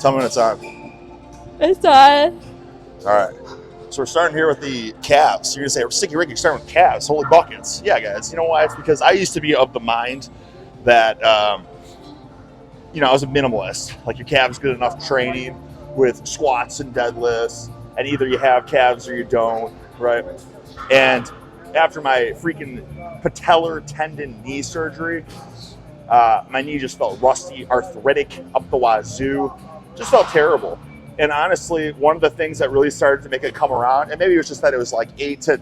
Tell me when it's on. It's on. All right. So we're starting here with the calves. You're going to say, Sticky Rick, you're starting with calves. Holy buckets. Yeah, guys. You know why? It's because I used to be of the mind that, I was a minimalist. Like, your calves good enough training with squats and deadlifts. And either you have calves or you don't, right? And after my freaking patellar tendon knee surgery, my knee just felt rusty, arthritic, up the wazoo. Just felt terrible. And honestly, one of the things that really started to make it come around, and maybe it was just that it was like 8 to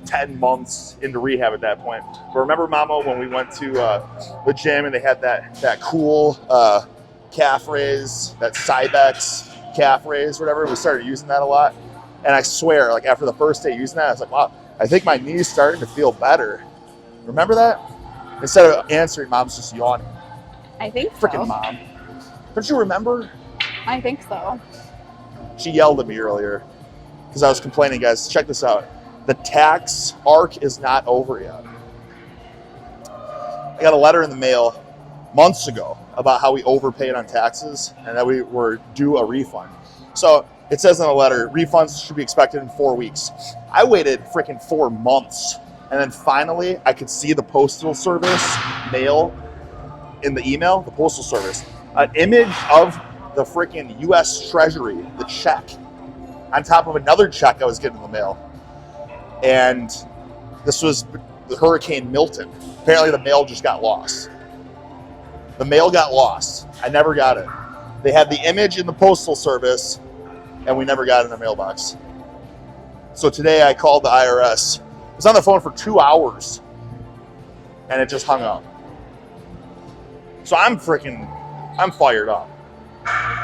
10 months into rehab at that point. But remember, Mama, when we went to the gym and they had that cool calf raise, that Cybex calf raise, whatever, we started using that a lot. And I swear, like after the first day using that, I was like, wow, I think my knee's starting to feel better. Remember that? Instead of answering, Mom's just yawning. I think so. Freaking Mom. Don't you remember? I think so. She yelled at me earlier because I was complaining, guys. Check this out. The tax arc is not over yet. I got a letter in the mail months ago about how we overpaid on taxes and that we were due a refund. So it says in the letter, refunds should be expected in 4 weeks. I waited freaking 4 months. And then finally, I could see the postal service mail in the email, the postal service, an image of the freaking U.S. Treasury, the check, on top of another check I was getting in the mail. And this was the Hurricane Milton. Apparently the mail just got lost. The mail got lost. I never got it. They had the image in the postal service, and we never got it in the mailbox. So today I called the IRS. I was on the phone for 2 hours, and it just hung up. So I'm fired up.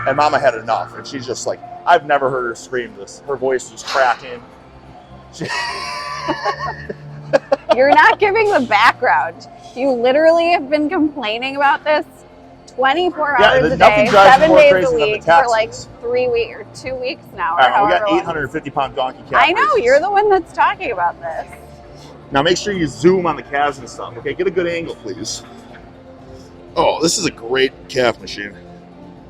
And Mama had enough, and she's just like, I've never heard her scream this. Her voice was cracking. You're not giving the background. You literally have been complaining about this 24 hours a day, 7 days a week for like 3 weeks or 2 weeks now. All right, we got 850-pound donkey calf. I know, you're the one that's talking about this. Now make sure you zoom on the calves and stuff. Okay, get a good angle, please. Oh, this is a great calf machine.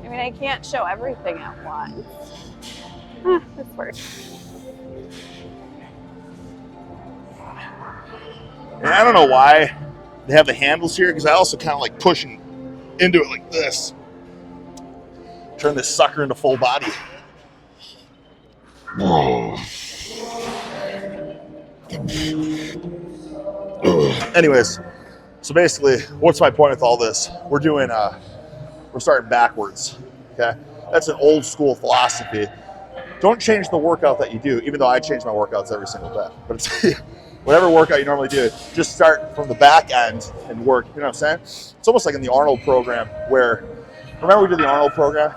I mean, I can't show everything at once. This works. And I don't know why they have the handles here, because I also kind of like pushing into it like this. Turn this sucker into full body. Anyways, so basically, what's my point with all this? We're starting backwards, okay? That's an old school philosophy. Don't change the workout that you do, even though I change my workouts every single day. But it's whatever workout you normally do, just start from the back end and work, you know what I'm saying? It's almost like in the Arnold program where, remember we did the Arnold program?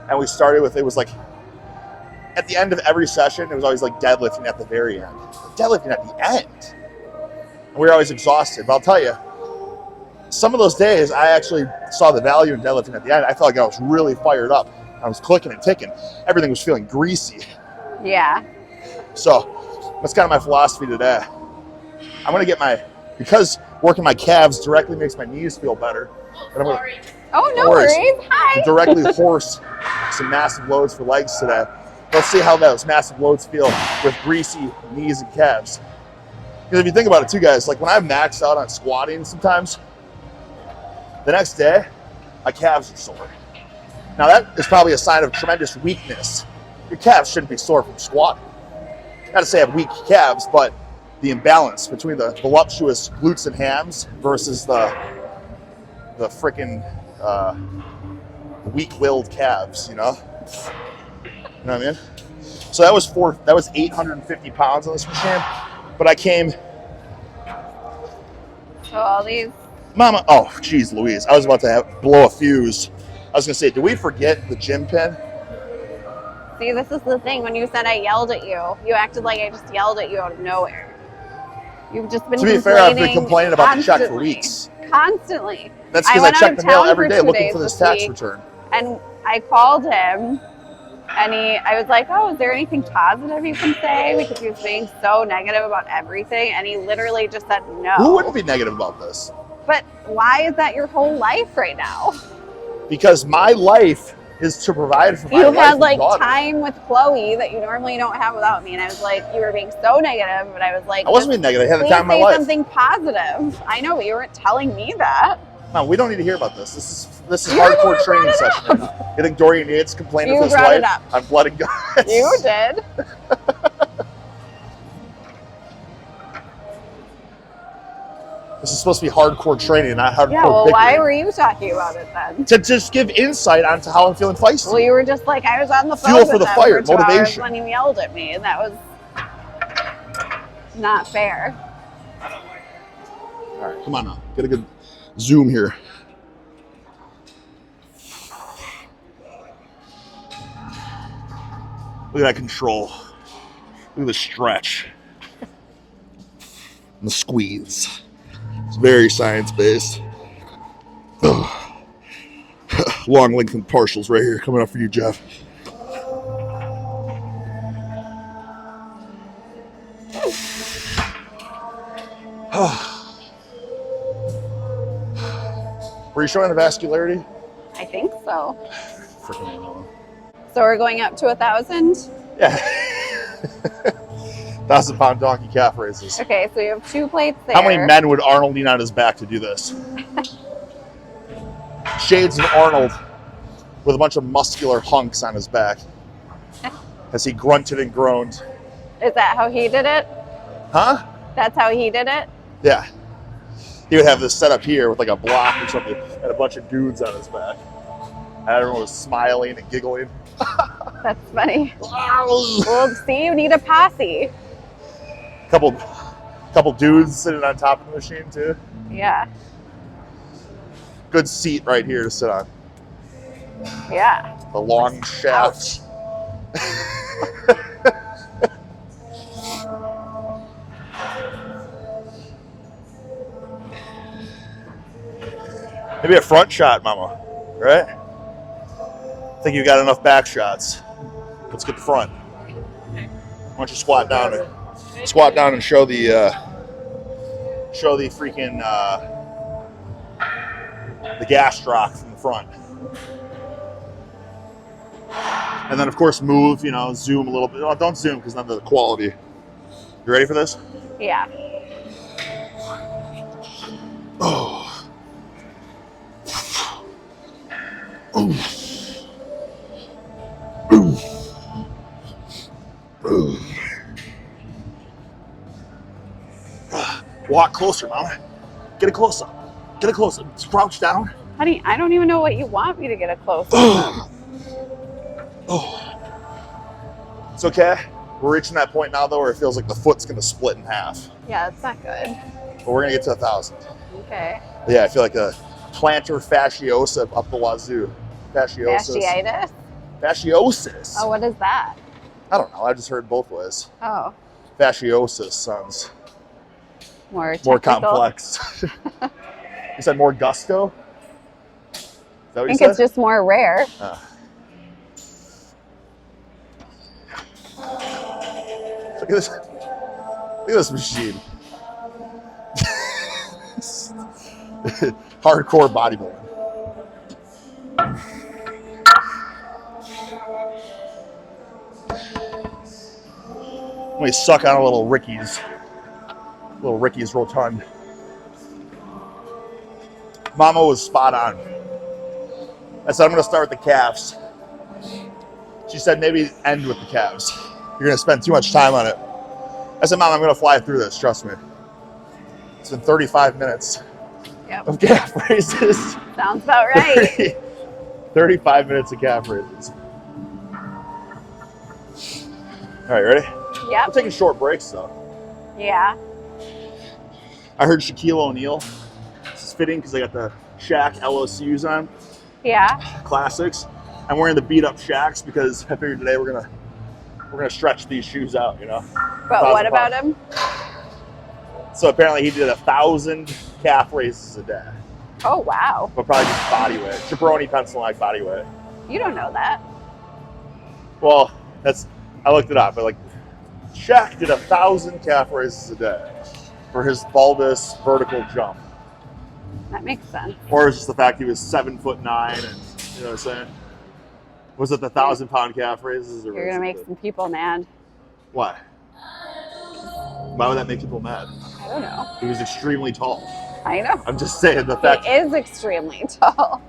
And we started with, it was like, at the end of every session, it was always like deadlifting at the very end. Deadlifting at the end. And we were always exhausted. But I'll tell you, some of those days, I actually saw the value in deadlifting at the end. I felt like I was really fired up. I was clicking and ticking. Everything was feeling greasy. Yeah. So that's kind of my philosophy today. I'm going to get because working my calves directly makes my knees feel better. And I'm gonna, no worries. Hi. Directly horse some massive loads for legs today. Let's see how those massive loads feel with greasy knees and calves. Because if you think about it too, guys, like when I'm maxed out on squatting sometimes, the next day, my calves are sore. Now that is probably a sign of tremendous weakness. Your calves shouldn't be sore from squatting. Not to say I have weak calves, but the imbalance between the voluptuous glutes and hams versus the freaking weak-willed calves, you know? You know what I mean? So that was 850 pounds on this machine, but I came. So all these. Mama, oh, geez, Louise, I was about to blow a fuse. I was gonna say, did we forget the gym pin? See, this is the thing. When you said I yelled at you, you acted like I just yelled at you out of nowhere. You've just been. To be fair, I've been complaining about the check for weeks. Constantly. That's because I check the mail every day looking for this tax return. And I called him. And I was like, oh, is there anything positive you can say? Because he was being so negative about everything. And he literally just said no. Who wouldn't be negative about this? But why is that your whole life right now? Because my life is to provide for my You wife had and like daughter. time with Chloe that you normally don't have without me, and I was like, you were being so negative, but I was like, I wasn't being negative. I had the time of my say life. something positive. I know, but you weren't telling me that. No, we don't need to hear about this. This is hardcore training session right now. You think Dorian Yates complained with his wife on blood and guts? You did. This is supposed to be hardcore training, not hardcore Yeah, well, bickering. why were you talking about it then? To just give insight onto how I'm feeling feisty. Well, you were just like, I was on the phone Fuel with for the them fire, for 2 hours motivation. when you yelled at me, and that was not fair. All right, come on now. Get a good zoom here. Look at that control. Look at the stretch. And the squeeze. It's very science-based. Long lengthened partials right here coming up for you, Jeff. Were you showing the vascularity? I think so. Freaking A. So we're going up to 1,000? Yeah. 1,000-pound donkey calf raises. Okay, so you have 2 plates there. How many men would Arnold need on his back to do this? Shades of Arnold with a bunch of muscular hunks on his back as he grunted and groaned. Is that how he did it? Huh? That's how he did it? Yeah. He would have this set up here with like a block or something and a bunch of dudes on his back. And everyone was smiling and giggling. That's funny. Well, see, you need a posse. Couple dudes sitting on top of the machine too. Yeah. Good seat right here to sit on. Yeah. The long shaft. Maybe a front shot, mama. Right? I think you got enough back shots. Let's get the front. Why don't you squat down and show the freaking the gastroc from the front. And then of course move, zoom a little bit. Oh, don't zoom because then the quality. You ready for this? Yeah. Oh. Walk closer, Mama. Get it closer. Get it closer. Crouch down. Honey, I don't even know what you want me to get a close Oh. It's okay. We're reaching that point now, though, where it feels like the foot's going to split in half. Yeah, that's not good. But we're going to get to 1,000. Okay. Yeah, I feel like a plantar fasciosa up the wazoo. Fasciitis? Fasciosis. Oh, what is that? I don't know. I just heard both ways. Oh. Fasciosis sounds More complex. You said more gusto? Is that what I you think said? it's just more rare. Look at this. Look at this machine. Hardcore bodybuilding. Let me suck on a little Ricky's Rotund. Mama was spot on. I said, I'm going to start with the calves. She said, maybe end with the calves. You're going to spend too much time on it. I said, Mom, I'm going to fly through this. Trust me. It's been 35 minutes of calf raises. Sounds about right. 35 minutes of calf raises. All right, ready? Yep. We're taking short breaks, though. Yeah. I heard Shaquille O'Neal. This is fitting because I got the Shaq LOCs on. Yeah. Classics. I'm wearing the beat up Shaqs because I figured today we're gonna stretch these shoes out, But what about him? So apparently he did 1,000 calf raises a day. Oh wow. But probably just body weight. Chaperone pencil like body weight. You don't know that. Well, I looked it up, but Shaq did 1,000 calf raises a day for his bulbous vertical jump. That makes sense. Or it's just the fact he was 7'9" and you know what I'm saying? Was it the 1,000-pound calf raises? Or you're going to make some people mad. Why? Why would that make people mad? I don't know. He was extremely tall. I know. I'm just saying the fact. He is extremely tall.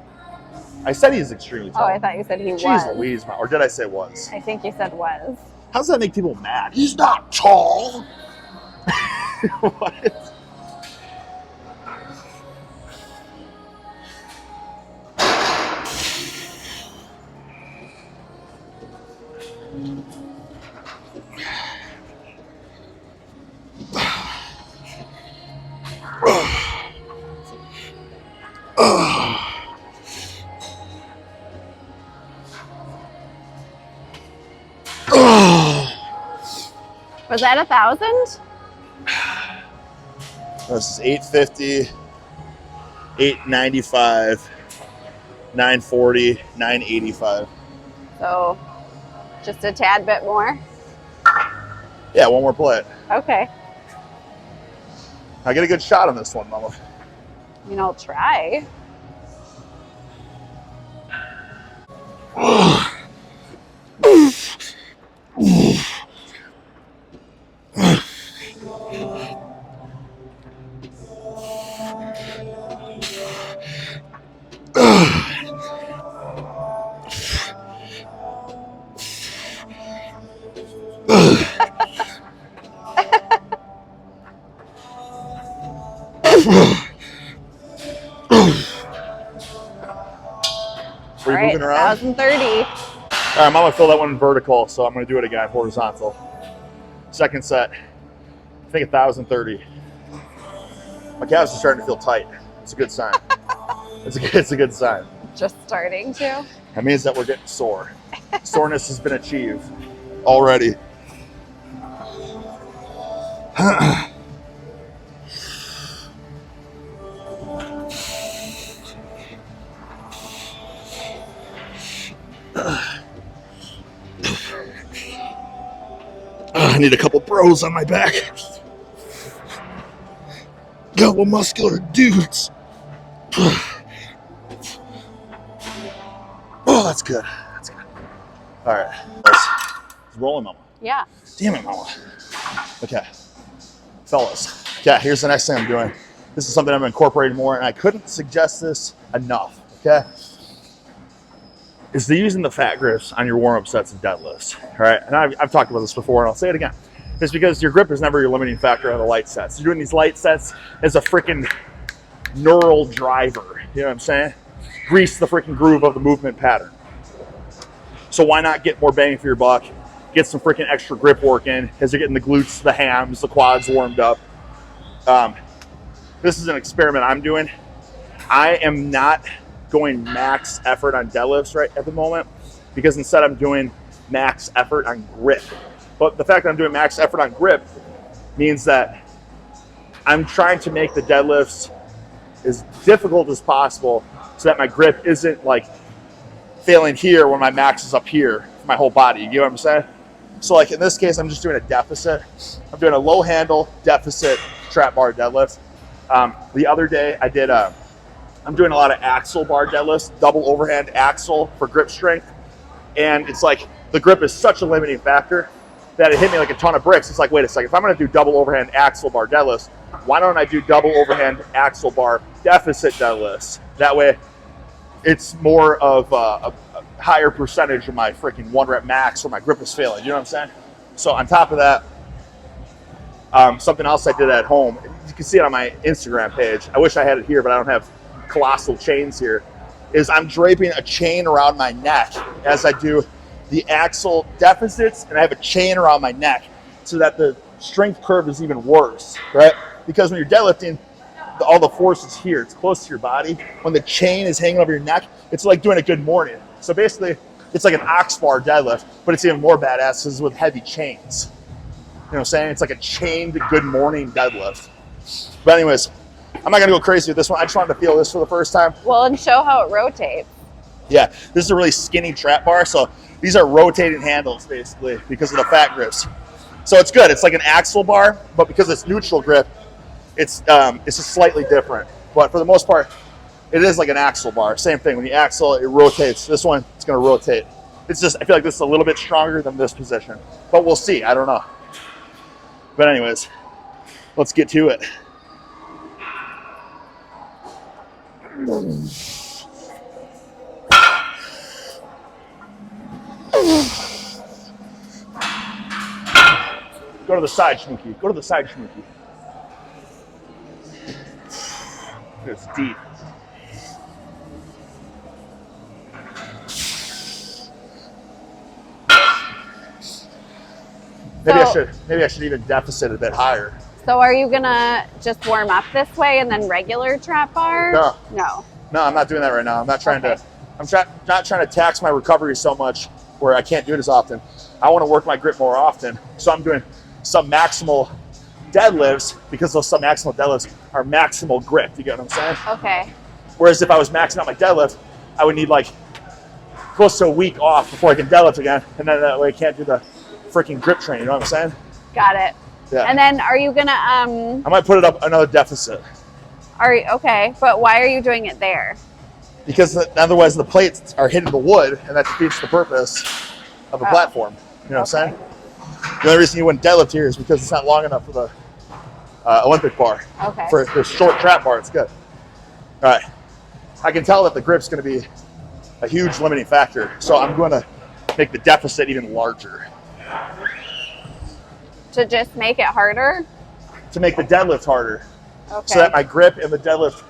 I said he's extremely tall. Oh, I thought you said he was. Jeez Louise, or did I say was? I think you said was. How does that make people mad? He's not tall. What? Was that 1,000? This is 850, 895, 940, 985. So, just a tad bit more? Yeah, one more plate. Okay. I get a good shot on this one, Mama. I mean, I'll try. Are you moving around? 1,030. All right, I'm gonna fill that one in vertical, so I'm gonna do it again, horizontal. Second set, I think 1,030. My calves are starting to feel tight. It's a good sign. It's a good sign. Just starting to? That means that we're getting sore. Soreness has been achieved already. I need a couple bros on my back. Couple muscular dudes. Oh, that's good. That's good. All right. It's rolling, Mama. Yeah. Damn it, Mama. Okay. Fellas. Okay, here's the next thing I'm doing. This is something I'm incorporating more, and I couldn't suggest this enough, okay? Is the using the fat grips on your warm-up sets and deadlifts, all right? And I've talked about this before, and I'll say it again. It's because your grip is never your limiting factor on the light sets. You're doing these light sets as a freaking neural driver, you know what I'm saying? Grease the freaking groove of the movement pattern. So why not get more bang for your buck? Get some freaking extra grip work in as you're getting the glutes, the hams, the quads warmed up. This is an experiment I'm doing. I am not going max effort on deadlifts right at the moment because instead I'm doing max effort on grip. But the fact that I'm doing max effort on grip means that I'm trying to make the deadlifts as difficult as possible so that my grip isn't like failing here when my max is up here for my whole body. You get what I'm saying? So like in this case, I'm just doing a deficit. I'm doing a low handle deficit trap bar deadlift. The other day I did I'm doing a lot of axle bar deadlifts, double overhand axle for grip strength. And it's like the grip is such a limiting factor that it hit me like a ton of bricks. It's like, wait a second, if I'm gonna do double overhand axle bar deadlifts, why don't I do double overhand axle bar deficit deadlifts? That way it's more of a higher percentage of my freaking 1 rep max where my grip is failing. You know what I'm saying? So on top of that, something else I did at home, you can see it on my Instagram page. I wish I had it here, but I don't have colossal chains here, is I'm draping a chain around my neck as I do the axle deficits, and I have a chain around my neck so that the strength curve is even worse, right? Because when you're deadlifting, all the force is here. It's close to your body. When the chain is hanging over your neck, it's like doing a good morning. So basically, it's like an ox bar deadlift, but it's even more badass because it's with heavy chains. You know what I'm saying? It's like a chained good morning deadlift. But anyways, I'm not gonna go crazy with this one. I just wanted to feel this for the first time. Well, and show how it rotates. Yeah, this is a really skinny trap bar. So these are rotating handles basically because of the fat grips. So it's good. It's like an axle bar, but because it's neutral grip, it's just slightly different. But for the most part, it is like an axle bar. Same thing. When you axle, it rotates. This one, it's gonna rotate It's just, I feel like this is a little bit stronger than this position, but we'll see. I don't know. But anyways, let's get to it. Go to the side, Schmooky. Go to the side, Schmooky. It's deep. Maybe I should even deficit a bit higher. So are you gonna just warm up this way and then regular trap bar? No, I'm not doing that right now. I'm not trying to. Not trying to tax my recovery so much where I can't do it as often. I want to work my grip more often, so I'm doing some maximal deadlifts because those some maximal deadlifts are maximal grip. You get what I'm saying? Okay. Whereas if I was maxing out my deadlift, I would need like close to a week off before I can deadlift again, and then that way I can't do the freaking grip training. You know what I'm saying? Got it. Yeah. And then are you gonna I might put it up another deficit. Okay, but why are you doing it there? Because otherwise the plates are hitting the wood, and that defeats the purpose of the platform. You know what I'm saying? The only reason you wouldn't deadlift here is because it's not long enough for the Olympic bar. Okay. For the short trap bar, it's good. All right. I can tell that the grip's going to be a huge limiting factor, so I'm going to make the deficit even larger. To just make it harder? To make the deadlift harder. Okay. So that my grip and the deadlift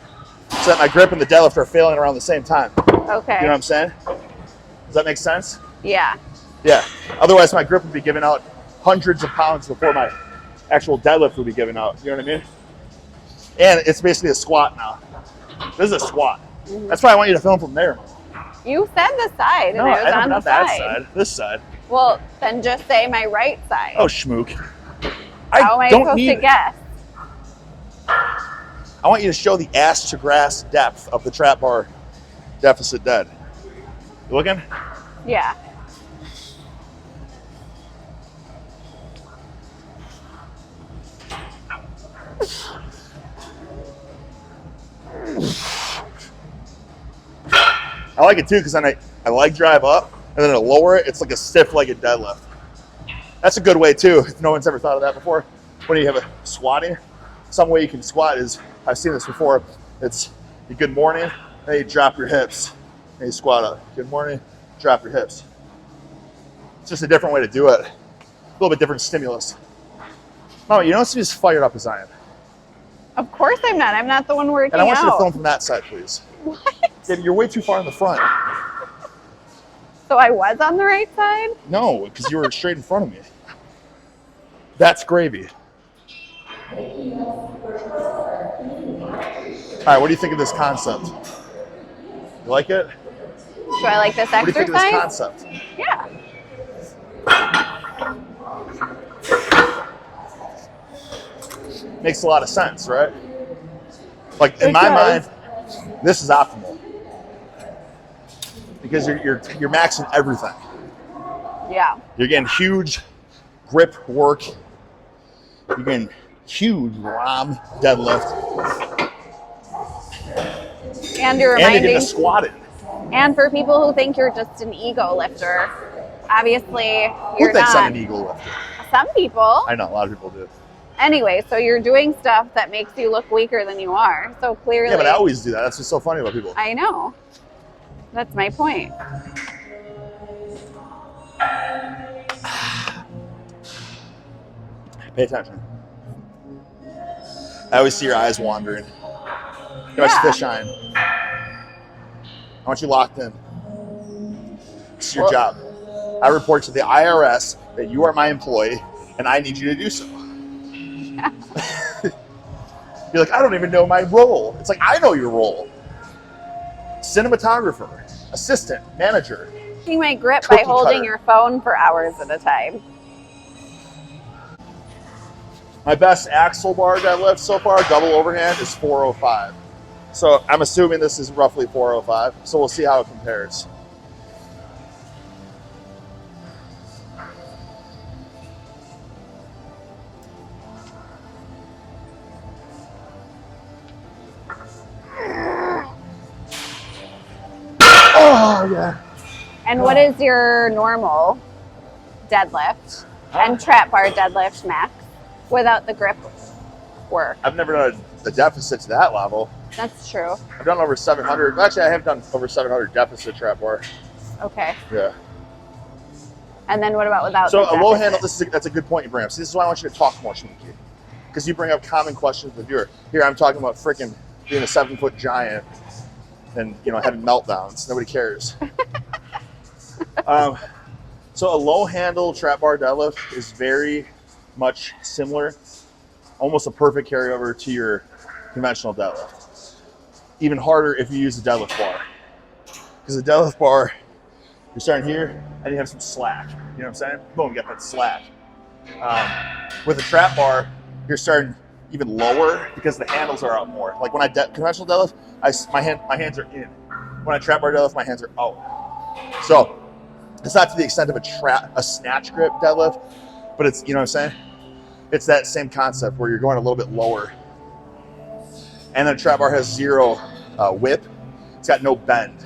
are failing around the same time. Okay. You know what I'm saying? Does that make sense? Yeah. Yeah. Otherwise, my grip would be giving out hundreds of pounds before my actual deadlift would be giving out. You know what I mean? And it's basically a squat now. This is a squat. Mm-hmm. That's why I want you to film from there. You said the side, and no, it was on the that side. side. This side. Well, then just say my right side. Oh, schmook. How am I supposed to guess? I want you to show the ass to grass depth of the trap bar deficit dead. You looking? Yeah. I like it too because then I leg drive up and then I lower it. It's like a stiff-legged deadlift. That's a good way too, if no one's ever thought of that before. When you have a squatting, some way you can squat is, I've seen this before, it's you good morning, then you drop your hips, and you squat up. Good morning, drop your hips. It's just a different way to do it. A little bit different stimulus. Mama, you don't seem as fired up as I am. Of course I'm not. I'm not the one working out. And I want you to film from that side, please. What? Yeah, you're way too far in the front. So I was on the right side? No, because you were straight in front of me. That's gravy. All right, what do you think of this concept? You like it? Do I like this exercise? What do you think of this concept? Yeah. Makes a lot of sense, right? Like in my mind, this is optimal because you're maxing everything. Yeah. You're getting huge grip work. You're getting huge ROM deadlift. And you're reminding. And you're getting a squatted. And for people who think you're just an ego lifter, obviously you're not. Who thinks I'm an ego lifter? Some people. I know, a lot of people do. Anyway, so you're doing stuff that makes you look weaker than you are. So clearly. Yeah, but I always do that. That's what's so funny about people. I know. That's my point. Pay attention. I always see your eyes wandering. You watch fish shine. I want you locked in. It's your job. I report to the IRS that you are my employee and I need you to do so. Yeah. You're like, I don't even know my role. It's like, I know your role. Cinematographer, assistant, manager. You my grip by holding your phone for hours at a time. My best axle bar deadlift so far, double overhand, is 405. So I'm assuming this is roughly 405. So we'll see how it compares. Oh, yeah. And what is your normal deadlift and trap bar deadlift max without the grip work? I've never done the deficit to that level. That's true. I've done over 700. Actually, I have done over 700 deficit trap bar. Okay. Yeah. And then what about without? So a low handle. That's a good point you bring up. See, this is why I want you to talk more, Shminky, because you bring up common questions with the viewer. Here, I'm talking about freaking being a 7-foot giant and having meltdowns. Nobody cares. So a low handle trap bar deadlift is very much similar, almost a perfect carryover to your conventional deadlift. Even harder if you use a deadlift bar, because the deadlift bar, you're starting here and you have some slack. You know what I'm saying? Boom, you got that slack. With a trap bar, you're starting even lower because the handles are out more. Like when I conventional deadlift, my hands are in. When I trap bar deadlift, my hands are out. So it's not to the extent of a snatch grip deadlift, but it's, you know what I'm saying? It's that same concept where you're going a little bit lower. And then a trap bar has zero whip. It's got no bend.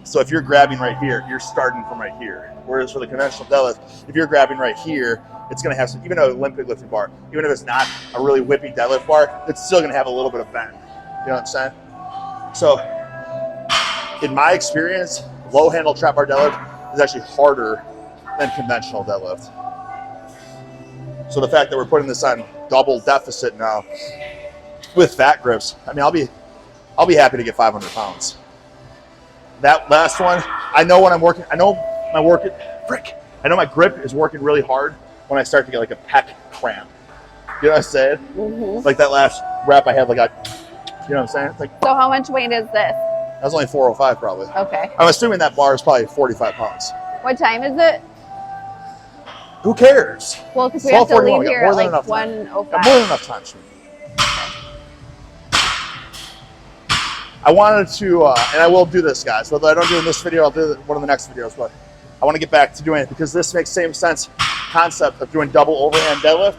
So if you're grabbing right here, you're starting from right here. Whereas for the conventional deadlift, if you're grabbing right here, it's going to have some, even an Olympic lifting bar, even if it's not a really whippy deadlift bar, it's still going to have a little bit of bend. You know what I'm saying? So in my experience, low handle trap bar deadlift is actually harder than conventional deadlift. So the fact that we're putting this on double deficit now with fat grips, I mean, I'll be happy to get 500 pounds. That last one, I know when I'm working, I know my grip is working really hard when I start to get like a pec cramp. You know what I'm saying? Mm-hmm. Like that last rep I had, like you know what I'm saying? Like, so how much weight is this? That was only 405 probably. Okay. I'm assuming that bar is probably 45 pounds. What time is it? Who cares? Well, because we have to leave here at like 1:05. More than enough time, Shminky. I wanted to, and I will do this, guys. Whether I don't do it in this video, I'll do it in one of the next videos. But I want to get back to doing it because this makes same sense concept of doing double overhand deadlift.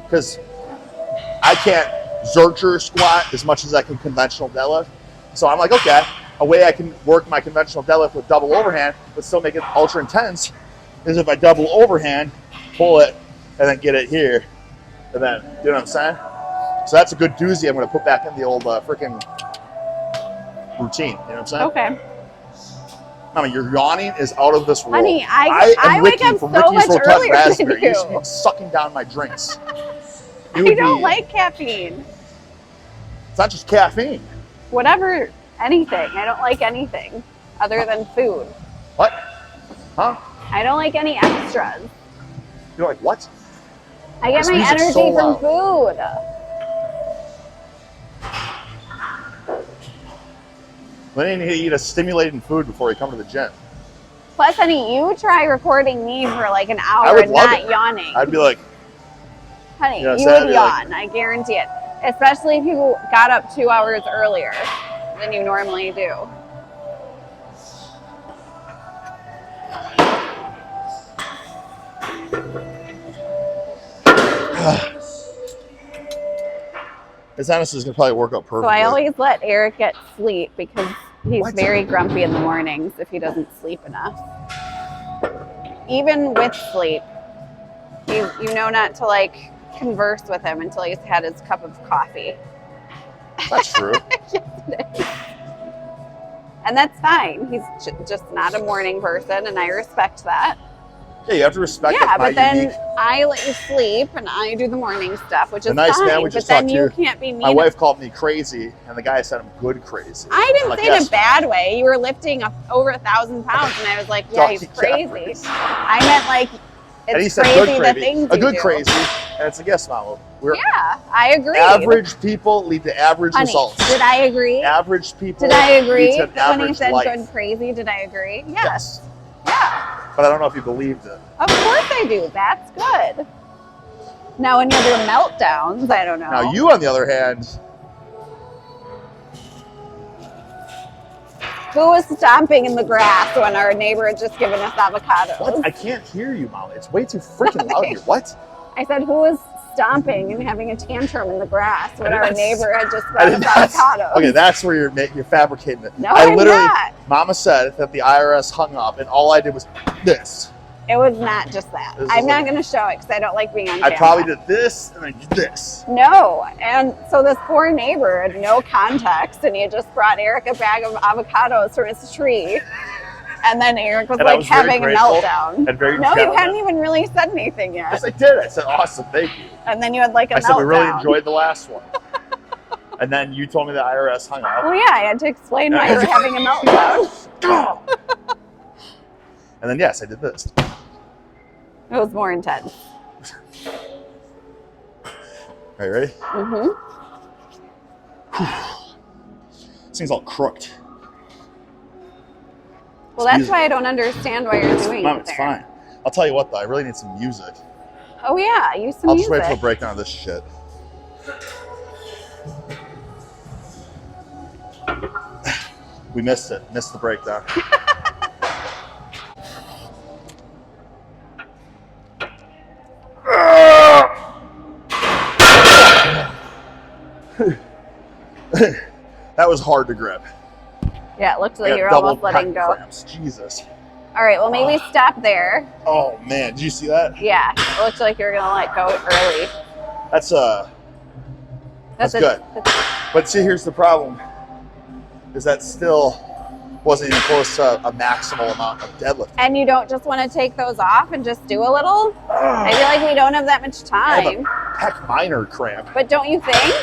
Because I can't Zercher squat as much as I can conventional deadlift. So I'm like, okay, a way I can work my conventional deadlift with double overhand, but still make it ultra intense, is if I double overhand, pull it, and then get it here, and then, you know what I'm saying? So that's a good doozy I'm going to put back in the old freaking routine. You know what I'm saying? Okay. Mama, your yawning is out of this world. Honey, I wake up so much earlier than you. You should be sucking down my drinks. I don't like caffeine. It's not just caffeine. Whatever, anything. I don't like anything other than food. What? Huh? I don't like any extras. You're like, what? I get my energy from food. Then you need to eat a stimulating food before you come to the gym. Plus, honey, you try recording me for like an hour and not yawning. I'd be like, honey, you would yawn. I guarantee it. Especially if you got up 2 hours earlier than you normally do. This honestly is going to probably work out perfectly. So I always let Eric get sleep because he's very grumpy in the mornings if he doesn't sleep enough. Even with sleep, you know not to like converse with him until he's had his cup of coffee. That's true. Yes, it is. And that's fine. He's just not a morning person, and I respect that. Yeah, you have to respect that. Yeah, but then I let you sleep, and I do the morning stuff, which is nice fine. Man we just but then talked you to, can't be mean. My wife called me crazy, and the guy said I'm good crazy. I didn't say it in a bad way. You were lifting over 1,000 pounds, and I was like, yeah, he's crazy. I meant like, it's crazy the things a good crazy, and it's a yes, Mama. Yeah, I agree. Average people lead to average results. Did I agree? Average people. Did I agree lead to an when he said life. good crazy? Did I agree? Yes. Yeah. But I don't know if you believed it. Of course I do. That's good. Now, when you have your meltdowns, I don't know. Now, you, on the other hand. Who was stomping in the grass when our neighbor had just given us avocados? What? I can't hear you, Molly. It's way too freaking loud here. What? I said, who was stomping and having a tantrum in the grass when our neighbor had just brought us avocados. Okay, that's where you're fabricating it. No, I'm not. Mama said that the IRS hung up, and all I did was this. It was not just that. I'm not going to show it because I don't like being on camera. I probably did this and then this. No, and so this poor neighbor had no context, and he had just brought Eric a bag of avocados from his tree. And then Eric was like having a meltdown. No, you hadn't even really said anything yet. Yes, I did. I said, awesome, thank you. And then you had like a meltdown. I said, we really enjoyed the last one. And then you told me the IRS hung up. Well, yeah, I had to explain why you were having a meltdown. And then, yes, I did this. It was more intense. Are you ready? Mm-hmm. This thing's all crooked. Well, that's why I don't understand why you're doing it. It's fine. I'll tell you what, though. I really need some music. Oh, yeah. Use some music. I'll just wait for the breakdown of this shit. We missed it. Missed the breakdown. That was hard to grip. Yeah, it looked like you were almost letting go. Cramps. Jesus. All right, well, maybe stop there. Oh, man. Did you see that? Yeah, it looked like you were going to let go early. That's good. But see, here's the problem. Is that still wasn't even close to a maximal amount of deadlift. And you don't just want to take those off and just do a little? I feel like we don't have that much time. I have a pec minor cramp. But don't you think?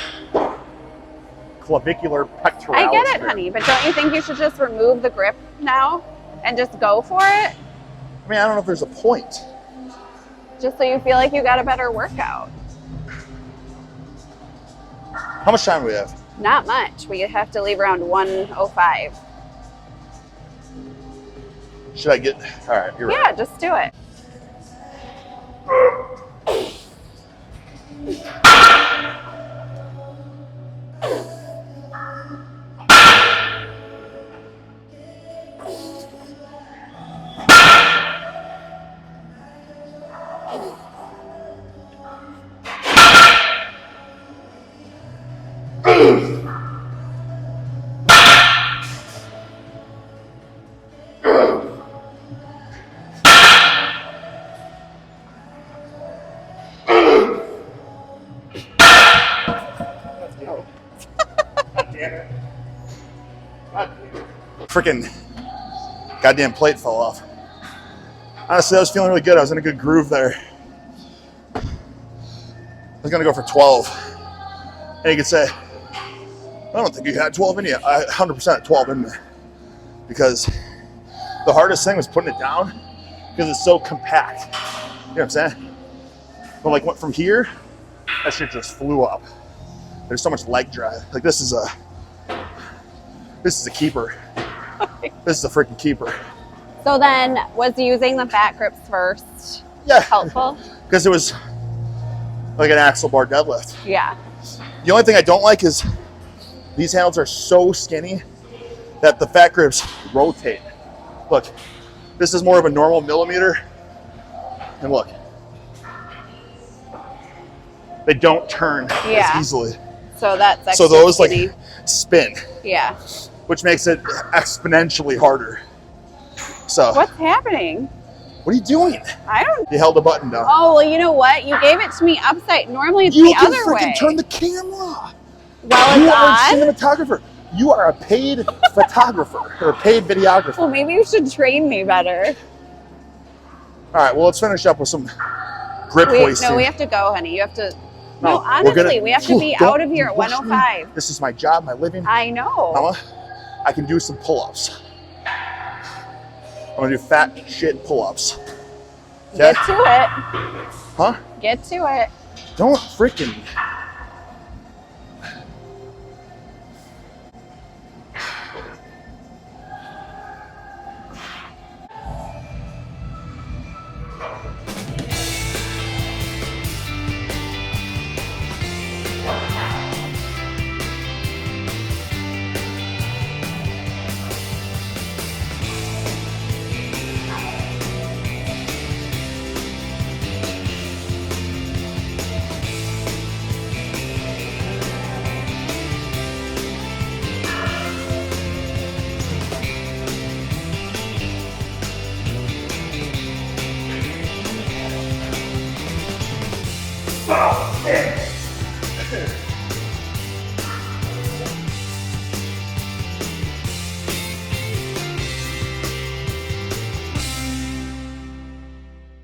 Clavicular pectoralis. I get it, honey, but don't you think you should just remove the grip now and just go for it? I mean, I don't know if there's a point. Just so you feel like you got a better workout. How much time do we have? Not much. We have to leave around 1:05. Should I get... All right, you're right. Yeah, just do it. Freaking goddamn plate fell off. Honestly, I was feeling really good. I was in a good groove there. I was gonna go for 12. And you could say, I don't think you had 12 in you. I 100% 12 in there. Because the hardest thing was putting it down because it's so compact. You know what I'm saying? But like went from here, that shit just flew up. There's so much leg drive. Like this is a keeper. This is a freaking keeper. So then, was using the fat grips first helpful? Because it was like an axle bar deadlift. Yeah. The only thing I don't like is these handles are so skinny that the fat grips rotate. Look, this is more of a normal millimeter. And look, they don't turn as easily. So that's extra those skinny. Like spin. Yeah. Which makes it exponentially harder. So what's happening? What are you doing? I don't. You held the button down. Oh well, you know what? You gave it to me upside. Normally it's the other way. You can freaking turn the camera. Well, you are a cinematographer. You are a paid photographer or a paid videographer. Well, maybe you should train me better. All right. Well, let's finish up with some grip hoisting. No, we have to go, honey. You have to. No, honestly, we have to be out of here at 1:05. This is my job, my living. I know. Mama, I can do some pull-ups. I'm gonna do fat shit pull-ups. Okay? Get to it. Huh? Get to it. Don't freaking. Oh, man.